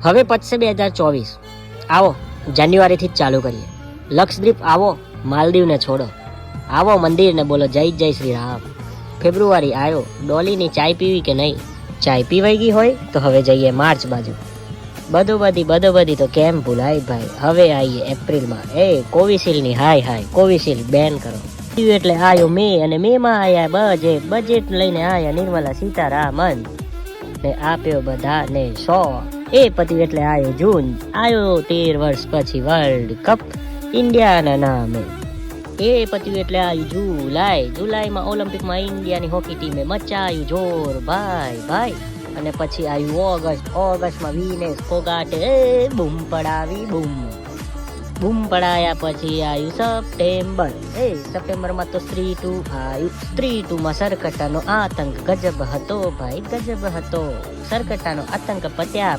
હવે પચશે 2024. આવો જાન્યુઆરીથી જ ચાલુ કરીએ. લક્ષદ્વીપ આવો, માલદીવને છોડો. આવો મંદિરને બોલો જય જય શ્રી રામ. ફેબ્રુઆરી આવ્યો, ડોલીની ચાય પીવી કે નહીં? ચાય પીવાઈ ગઈ હોય તો હવે જઈએ માર્ચ બાજુ. બધું તો કેમ ભૂલાય ભાઈ. હવે આવીએ એપ્રિલમાં. કોવિશિલ્ડની હાય કોવિશિલ્ડ બેન કરો. એટલે આયો મે, અને મેમાં આયા બજેટ લઈને આયા નિર્મલા સીતારામન ને આપ્યો બધાને 100. એ પતિ એટલે આયો જૂન, આયો 13 વર્ષ પછી વર્લ્ડ કપ ઇન્ડિયાના નામે. એ પત્યું એટલે આવ્યું જુલાઈમાં ઓલિમ્પિકમાં ઇન્ડિયાની હોકી ટીમે મચાયું જોર ભાઈ. અને પછી આવ્યું ઓગસ્ટમાં વિનેશ ફોગાટે બૂમ પડાવી બૂમ પડાયા. પછી આવ્યું સપ્ટેમ્બરમાં તો સ્ત્રી 2 આવ્યું. સ્ત્રી 2માં સરકટાનો આતંક ગજબ હતો ભાઈ, ગજબ હતો. સરકટાનો આતંક પત્યા